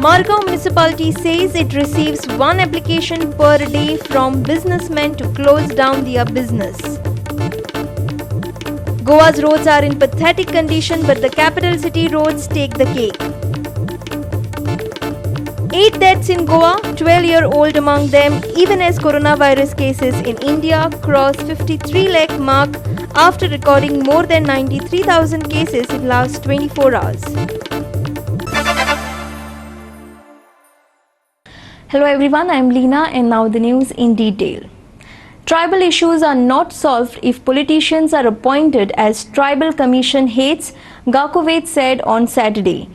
Margao municipality says it receives one application per day from businessmen to close down their business. Goa's roads are in pathetic condition, but the capital city roads take the cake. 8 deaths in Goa, 12-year-old among them, even as coronavirus cases in India cross 53 lakh mark after recording more than 93,000 cases in last 24 hours. Hello everyone, I am Leena and now the news in detail. Tribal issues are not solved if politicians are appointed as tribal commission heads, Gakuvet said on Saturday.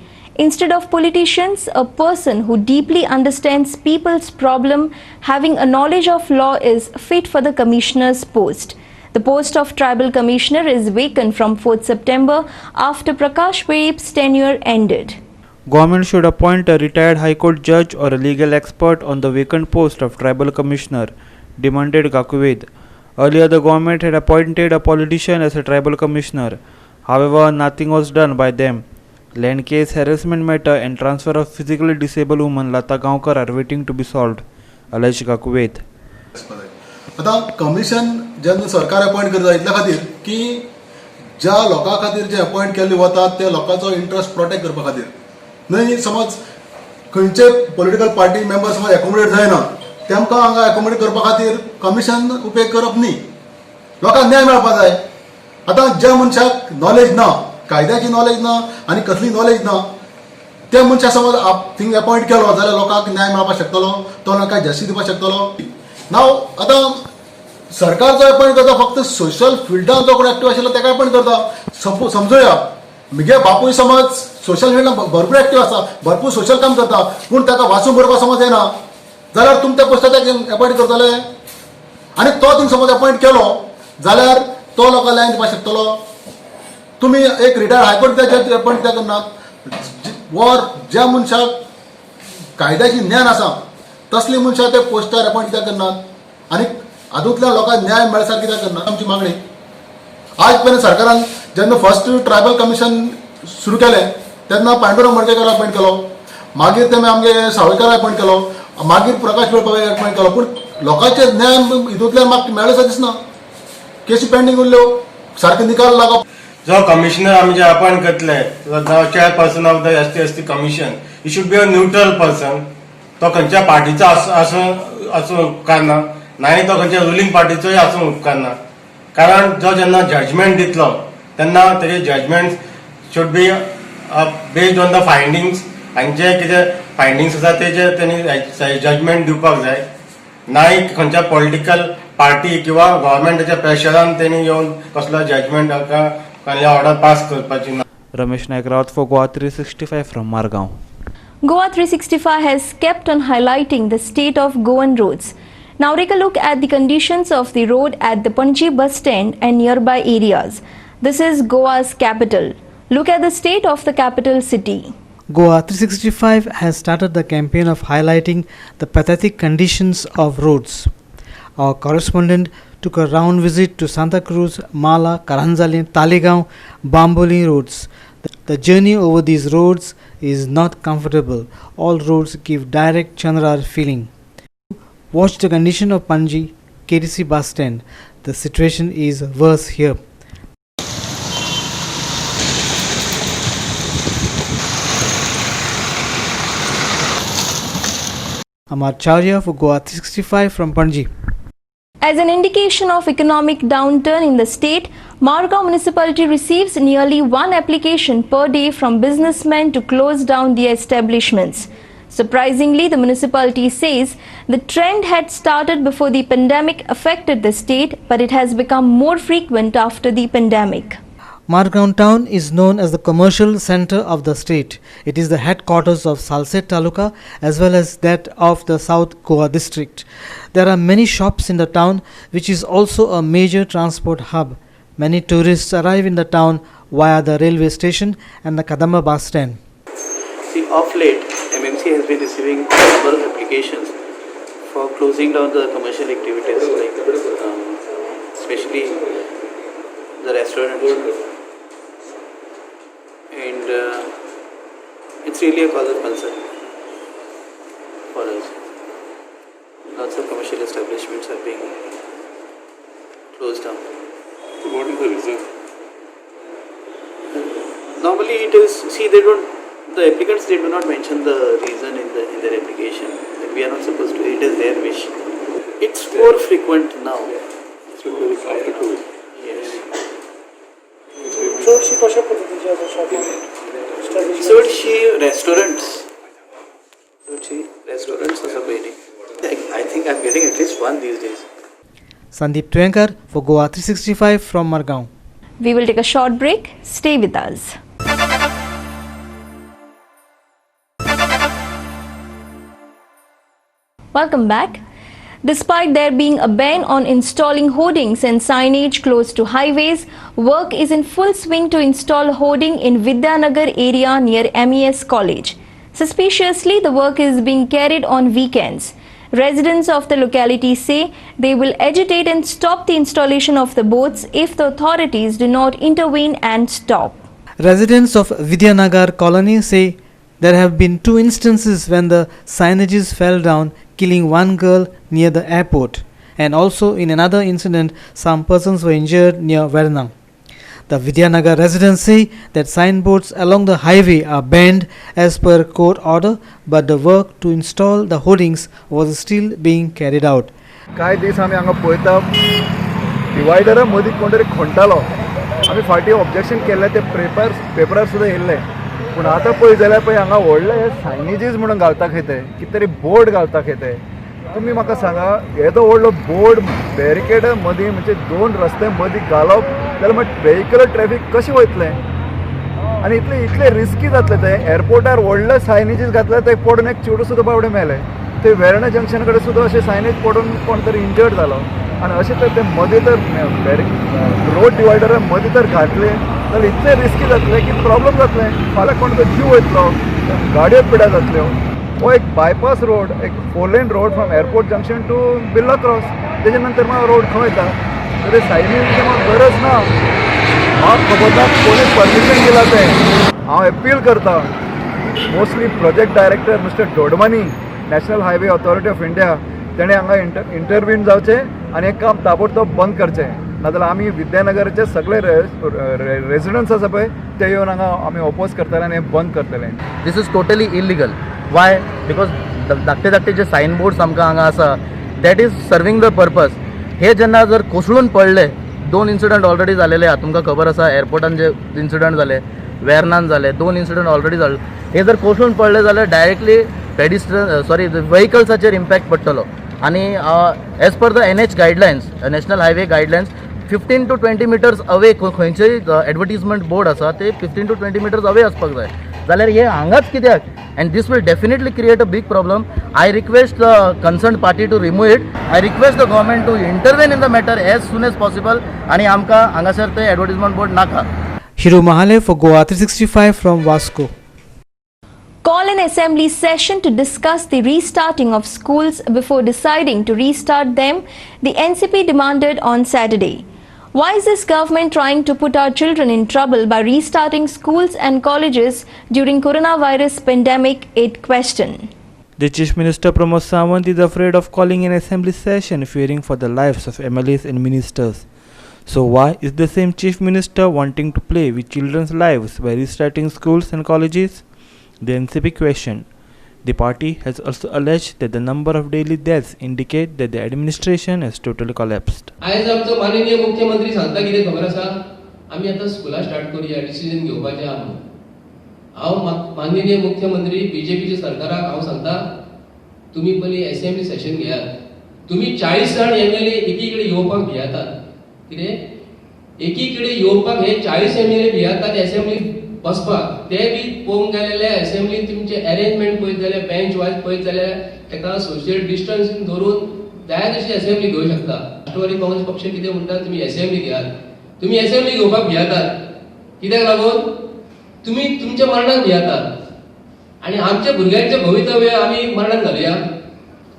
Instead of politicians, a person who deeply understands people's problem, having a knowledge of law is fit for the commissioner's post. The post of tribal commissioner is vacant from 4th September after Prakash Parip's tenure ended. Government should appoint a retired High Court judge or a legal expert on the vacant post of tribal commissioner, demanded Gakuvet. Earlier, the government had appointed a politician as a tribal commissioner. However, nothing was done by them. Land case, harassment matter and transfer of physically disabled woman Lata Gaonkar are waiting to be solved, alleged Gakuvet. आता commission जेन्ना सरकार appoint करता इतल्या खातीर की ज्या लोकां खातीर जे अपॉइंट केल्ले वतात त्या लोकांचो इंट्रस्ट प्रोटेक्ट करपा खातीर न्हय समज खंयचे पॉलिटिकल पार्टी मेंबर समज एकोमोडेट जायना तेमकां हांगा एकोमोडेट करपा खातीर कमिशन उपेग करप न्ही लोकांक न्याय मेळपा जाय आतां ज्या मनशाक नॉलेज ना कायद्याची नॉलेज ना आनी कसली नॉलेज ना त्या मनशाक समज थिंग अपॉइंट केलो जाल्यार लोकांक न्याय मेळपाक शकतलो तो लोकांक जस्टी दिवपाक शकतलो नाव आतां सरकार जो अपॉइंट करता फक्त सोशल फिल्डान जो कोण एक्टिव्ह आशिल्लो ताका अपॉइंट करता समजुया म्हगे बापूय समज सोशल फिल्डान भरपूर एक्टिव्ह आसा भरपूर सोशल काम करता पूण ताका वाचून बरोवपाक समज येना जाल्यार तुमी त्या पोस्टाक अपॉइंट करतले आनी तो थिंग समज अपॉइंट केलो जाल्यार तो लोकांक न्याय दिवपाक शकतलो तुम्ही एक रिटायर्ड हायकोर्ट जज अपॉइंट त्या करनात वर ज्या मनशाक कायद्याची ज्ञान आसा तसली मनशां ते पोस्टार अपॉइंट कित्याक करनात आनी हातूंतल्या लोकांक न्याय मेळ सारकी कित्याक करनात आमची मागणी आज पर्यंत सरकारान जेन्ना फर्स्ट ट्रायबल कमिशन सुरू केलें तेन्ना पांडुरंग मडकयकार अपॉइंट केलो मागीर तेणे आमगे सावयकार अपॉइंट केलो मागीर प्रकाश पारीक अपॉइंट केलो पूण लोकांचे न्याय हितूंतल्यान म्हाका मेळ्ळो दिसना केसी पेंडींग उरल्यो सारके निकाल लागप जो कमिशनर आमी जे अपॉइंट करतले chairperson of the ST commission he should be a neutral person तो खंयच्या पार्टीचो आसूं उपकारना नाय तो खंयच्या रुलींग पार्टीचोय आसूं उपकारना कारण जो जेन्ना जजमेंट दितलो तेन्ना तेजे judgment should be based on the findings आनी जे कितें फायंडिंग्स आसा तेजे तेणी जजमेंट दिवपाक जाय नाय खंयच्या पॉलिटिकल पार्टी किंवा गव्हर्मेंटाच्या प्रेशरान तेणी येवन कसलो जजमेंट ऑर्डर पास करपाची ना. Ramesh Naik Rawat for Goa 365 from Margao. Goa 365 has kept on highlighting the state of Goan roads. Now take a look at the conditions of the road at the Panji bus stand and nearby areas. This is Goa's capital. Look at the state of the capital city. Goa 365 has started the campaign of highlighting the pathetic conditions of roads. Our correspondent took a round visit to Santa Cruz, Mala, Karanjali, Talegaon, Bamboli roads. The journey over these roads is not comfortable. All roads give direct Chandrar feeling. Watch the condition of Panji KTC bus stand. The situation is worse here. Amar Charya for Goa 365 from Panji. As an indication of economic downturn in the state, Margao municipality receives nearly one application per day from businessmen to close down their establishments. Surprisingly, the municipality says the trend had started before the pandemic affected the state, but it has become more frequent after the pandemic. Margao town is known as the commercial center of the state. It is the headquarters of Salset Taluka as well as that of the South Goa district. There are many shops in the town, which is also a major transport hub. Many tourists arrive in the town via the railway station and the Kadamba bus stand. See, of late, MMC has been receiving a number of applications for closing down the commercial activities, like especially the restaurants. And it's really a cause of concern. for us. Lots of commercial establishments are being closed down. So what is the reason? Normally it is, see, the applicants, they do not mention the reason in their application. We are not supposed to, it is their wish. It's more frequent now. So it was after COVID. Yes. चोरशी कशा पद्धतीची आता shopping चडशी restaurants. चडशी restaurants आसा पयली. I think I'm getting at least one these days. Sandeep Twankar for Goa 365 from Margaon. We will take a short break. Stay with us. Welcome back. Despite there being a ban on installing hoardings and signage close to highways, work is in full swing to install hoarding in Vidyanagar area near MES College. Suspiciously, the work is being carried on weekends. Residents of the locality say they will agitate and stop the installation of the boards if the authorities do not intervene and stop. Residents of Vidyanagar colony say there have been 2 instances when the signages fell down, killing one girl near the airport, and also in another incident some persons were injured near Vernam. The Vidyanagar residents say that signboards along the highway are banned as per court order, but the work to install the hoardings was still being carried out. कांय दीस आमी हांगा पळयता डिवायडरा मदीं कोण तरी खणटालो. आमी फाटीं objection केल्लें ते पेपरार सुद्दां येयल्ले, पूण आतां पळय जाल्यार पळय हांगा व्हडले सायनेजीस म्हणून घालता खंय ते कितें तरी बोर्ड घालता खंय ते. तुमी म्हाका सांगा, येदो व्हडलो बोर्ड बॅरिकेडा मदीं म्हणजे 2 रस्त्यां मदीं घालप जाल्यार मागीर वेहिकल ट्रॅफिक कशें वयतलें? आनी इतले रिस्की जातलें तें. एअरपोर्टार व्हडले सायनेजीस घातले ते पडून एक चेडूं सुद्दां बावडे मेले. ते वेर्णा जंक्शन कडेन सुद्दां अशें सायनेज पडून कोण तरी इंजर्ड जालो. आनी अशें तर ते मदीं तर रोड डिवायडरा मदीं तर घातले जाल्यार इतलें रिस्की जातलें की प्रॉब्लम जातलें. फाल्यां कोण तरी जीव वयतलो, गाडयो पिड्यार जातल्यो. हो एक बायपास रोड, एक 4 lane road from airport junction to Birla cross. तेजे नंतर म्हाका रोड खंय वयता? तर सायनेजीची म्हाका गरज ना. म्हाका खबर ना कोणी परमिशन दिला तें. हांव अपील करता mostly project director mister Dodmani, national highway authority of India, तेणें हांगा इंटरव्यून जावचें आनी हें काम ताबडतोब बंद करचें. नाजाल्यार आमी विद्यानगराचे सगळे रेजिडंट्स आसा पळय ते येवन हांगा आमी ऑपोज करतले आनी हें बंद करतले. This is totally illegal. Why? Because धाकटे जे सायन बोर्ड्स आमकां हांगा आसा that is serving the purpose. हे जेन्ना जर कोसळून पडले, 2 इन्सिडंट ऑलरेडी जालेले आहा, तुमकां खबर आसा. एअरपोर्टान जे इन्सिडंट जाले, वेर्नान जाले, 2 इन्सिडंट ऑलरेडी जाले. हे जर कोसळून पडले जाल्यार डायरेक्टली व्हेकल्साचेर इम्पॅक्ट पडटलो. आनी as per the NH guidelines, national highway guidelines, 15 to 20 meters away खंयचेय एडवर्टिजमेंट बोर्ड आसा ते 15 to 20 meters अवे आसपाक जाय. जाल्यार हे हांगाच कित्याक? and this will definitely create a big problem. I request the concerned party to remove it. I request the government to intervene in the matter as soon as possible. आणि आमकां हांगासर ते advertisement board नाका. Hiru Mahale for Goa 365 from Vasco. Call an assembly session to discuss the restarting of schools before deciding to restart them, the NCP demanded on Saturday. Why is this government trying to put our children in trouble by restarting schools and colleges during coronavirus pandemic? It questioned. The Chief Minister Pramod Sawant is afraid of calling an assembly session fearing for the lives of MLAs and ministers. So why is the same Chief Minister wanting to play with children's lives by restarting schools and colleges? The NCP questioned. The party has also alleged that the number of daily deaths indicate that the administration has totally collapsed. आज आमचो माननीय मुख्यमंत्री सांगता कितें खबर आसा? आमी आतां स्कुलां स्टार्ट करूया, डिसिजन घेवपाचें आहा म्हणून. हांव माननीय मुख्यमंत्री बीजेपीच्या सरकाराक हांव सांगता, तुमी पयलीं असेंब्ली सेशन घेयात. तुमी 40 जाण MLA एकीकडे येवपाक भियातात. कितें? एकीकडे येवपाक हे 40 MLA भियातात असेंब्ली बसपाक. ते बी पळोवंक गेलेले असेंब्ली तुमचे अरेंजमेंट पळयत जाल्यार बेंच वायज पळयत जाल्यार ताका सोशल डिस्टन्सिंग धरून जाय तशी असेंब्ली घेवंक शकता. राष्ट्रवादी काँग्रेस पक्ष कितें म्हणटा, तुमी असेंब्ली घेयात. तुमी असेंब्ली घेवपाक भियातात. कित्याक लागून? तुमी तुमच्या मरणाक भियातात आनी आमच्या भुरग्यांचें भवितव्य आमी मरणाक घालुया.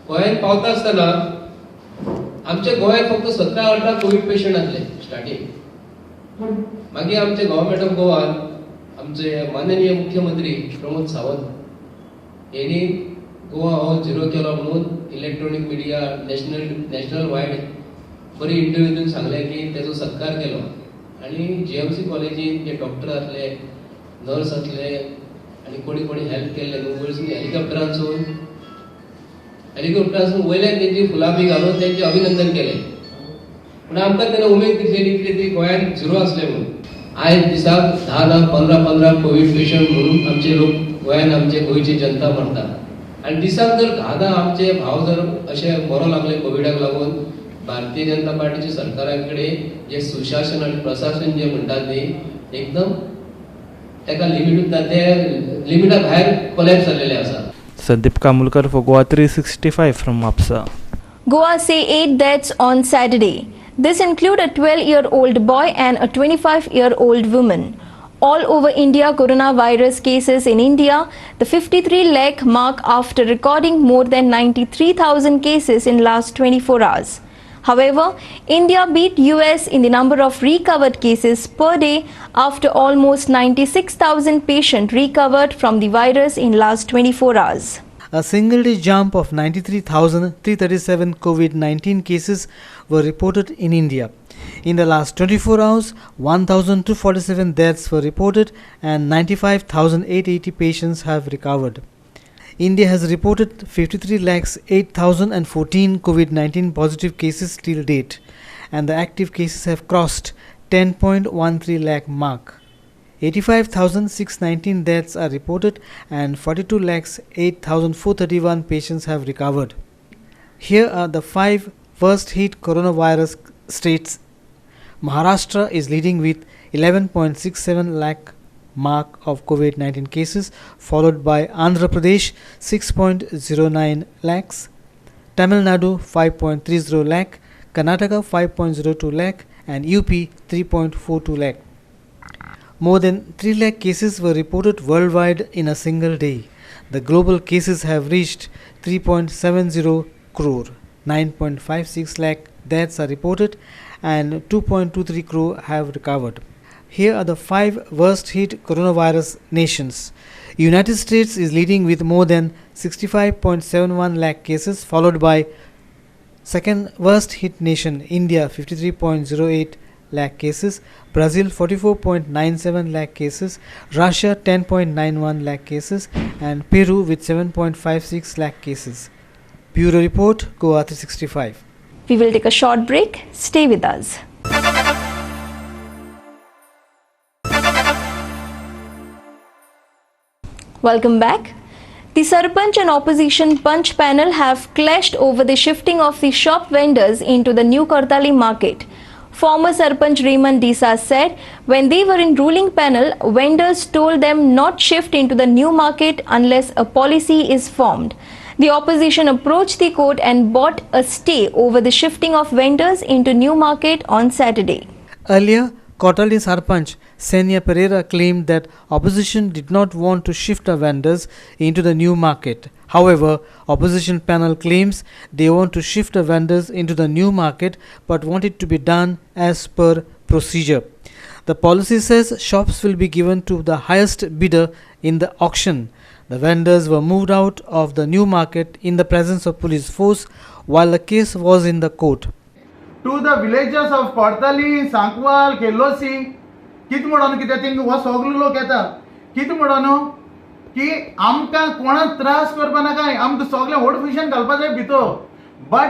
गोंयांत पावता आसतना आमच्या गोंयांत फक्त 17-18 कोविड पेशंट आसले स्टार्टींग. मागीर आमचे गव्हर्मेंट ऑफ गोवान आमचे माननीय मुख्यमंत्री प्रमोद सावंत यांनी गोवा हो झिरो केलो म्हणून इलेक्ट्रॉनिक मिडिया नॅशनल वायड बरी इंटरव्यू दिवन सांगले की तेजो सत्कार केलो आणि GMC कॉलेजीन जे डॉक्टर आसले नर्स आसले आणि कोणी हेल्प केल्ले न्हू वयरसून हेलिकॉप्टरांसून वयल्यान तेंची फुलां बी घालून तेंचे अभिनंदन केलें पूण आमकां तेन्ना उमेद दिसलेली की ती गोंयांत झिरो आसले म्हणून आयज दिसाक 10-15 कोवीड पेशंट म्हणून आमचे लोक गोंयांत आमचे गोंयची जनता मरता आनी दिसाक जर 10 आमचे भाव जर अशे मरो लागले कोविडाक लागून भारतीय जनता पार्टीच्या सरकारा कडेन जे सुशासन आणि प्रशासन जे म्हणटात न्ही एकदम ताका लिमिटा भायर कोलॅप्स जाल्लेले आसा. Sandeep Kamulkar for Goa 365 from Mapsa. Goa say 8 deaths on Saturday. This include a 12-year-old boy and a 25-year-old woman. All over India, coronavirus cases in India, the 53 lakh mark after recording more than 93,000 cases in last 24 hours. However, India beat US in the number of recovered cases per day after almost 96,000 patients recovered from the virus in last 24 hours. A single-day jump of 93,337 COVID-19 cases were reported in India. In the last 24 hours, 1,247 deaths were reported and 95,880 patients have recovered. India has reported 53,08,014 COVID-19 positive cases till date, and the active cases have crossed 10.13 lakh mark. 85,619 deaths are reported and 42,08,431 patients have recovered. Here are the 5 worst hit coronavirus states. Maharashtra is leading with 11.67 lakh mark of COVID-19 cases, followed by Andhra Pradesh 6.09 lakhs, Tamil Nadu 5.30 lakh, Karnataka 5.02 lakh and UP 3.42 lakh. More than 3 lakh cases were reported worldwide in a single day. The global cases have reached 3.70 crore. 9.56 lakh deaths are reported and 2.23 crore have recovered. Here are the 5 worst hit coronavirus nations. United States is leading with more than 65.71 lakh cases, followed by second worst hit nation India 53.08 lakh cases, Brazil 44.97 lakh cases, Russia 10.91 lakh cases and Peru with 7.56 lakh cases. Bureau Report, Goa 365. We will take a short break. Stay with us. Welcome back. The Sarpanch and Opposition Punch panel have clashed over the shifting of the shop vendors into the new Kartali market. Former Sarpanch Raymond Disa said when they were in ruling panel, vendors told them not shift into the new market unless a policy is formed. The opposition approached the court and bought a stay over the shifting of vendors into new market on Saturday. Earlier, Kottali Sarpanch Senya Pereira claimed that opposition did not want to shift the vendors into the new market. However, opposition panel claims they want to shift the vendors into the new market but want it to be done as per procedure. The policy says shops will be given to the highest bidder in the auction. The vendors were moved out of the new market in the presence of police force while the case was in the court. To the villages of Kortali, Sankwal, Kelosi, कित म्हणून कितें thing हो सगलो लोक येता कित म्हणून की आमकां कोणाक त्रास करपा नाका आमकां सगळे व्होट फिशन घालपा जाय भितो बट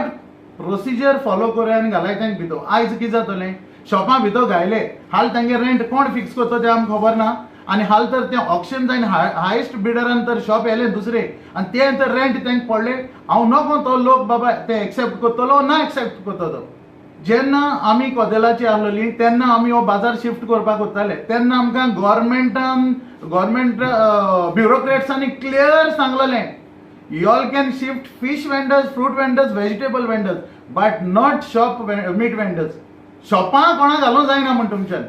प्रोसिजर फॉलो करूया आनी घालाय तांकां भितो आयज कितें जातलें शॉपां भितो घायले हाल तांगे रेंट कोण फिक्स करता तें आमकां खबर ना आनी हाल तर तें ऑक्शन जायन हायेस्ट बिडरान तर शॉप येले दुसरे आनी ते तर रेंट तांकां पडले हांव नको तो लोक बाबा ते एक्सेप्ट करतलो ना एक्सेप्ट करतलो जेन्ना आमी कोदेलाची आहलोली तेन्ना आमी हो बाजार शिफ्ट करपाक वताले तेन्ना आमकां गव्हर्मेंट ब्युरोक्रेट्सांनी क्लियर सांगलेलें you all can shift fish vendors fruit vendors vegetable vendors but not shop meat vendors शॉपां कोणाक घालूंक जायना म्हण तुमच्यान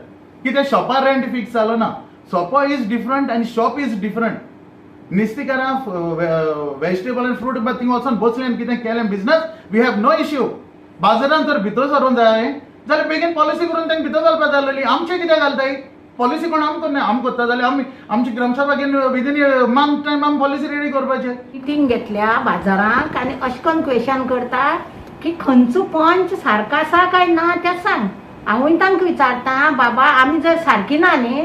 कितें शॉपार रेंट फिक्स जालो ना शॉप इज डिफरंट आनी शॉप इज डिफरंट नुस्तेकारां व्हेजिटेबल आनी फ्रूट थिंग वचून बसलें आनी कितें केलें business we have no issue बाजारांत तर भितर सरूंक जाय जाल्यार बेगीन पॉलिसी करून तांकां भितर घालपाक जाय आसलेली आमचें कितें घालताय पॉलिसी कोण आम करता जाल्यार आमी आमची ग्रामसभा विदीन मंथ टायम आमी पॉलिसी रेडी करपाचे. मिटींग घेतल्या बाजारांत आनी अशें करून क्वेश्चन करता की खंयचो पंच सारको आसा काय ना तें सांग. हांवूय तांकां विचारता बाबा आमी जर सारकी ना न्ही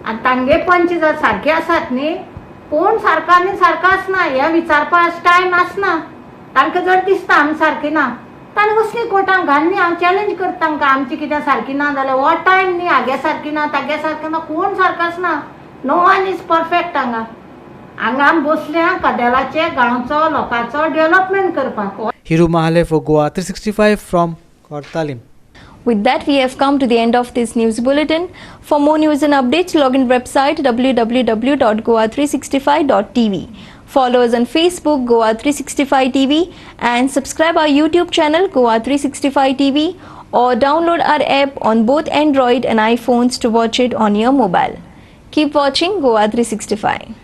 आनी तांगे पंच जर सारके आसात न्ही कोण सारको आनी सारको आसना हें विचारपाक टायम आसना. तांकां जर दिसता आमी सारकी ना तांणी कसली कोर्टांत घालनी. हांव चॅलेंज करता तांकां आमची कितें सारकी ना जाल्यार हो टायम न्ही हागे सारकी ना तागे सारकी ना कोण सारको आसना. नो वन इज परफेक्ट हांगा. हांगा आमी बसल्या कदेलाचे गांवचो लोकांचो डेव्हलपमेंट करपाक. Hiru Mahale for Goa 365 from Kortalim. With that, we have come to the end of this news bulletin. For more news and updates, log in website www.goa365.tv. Follow us on Facebook, Goa 365 TV, and subscribe our YouTube channel, Goa 365 TV, or download our app on both Android and iPhones to watch it on your mobile. Keep watching Goa 365.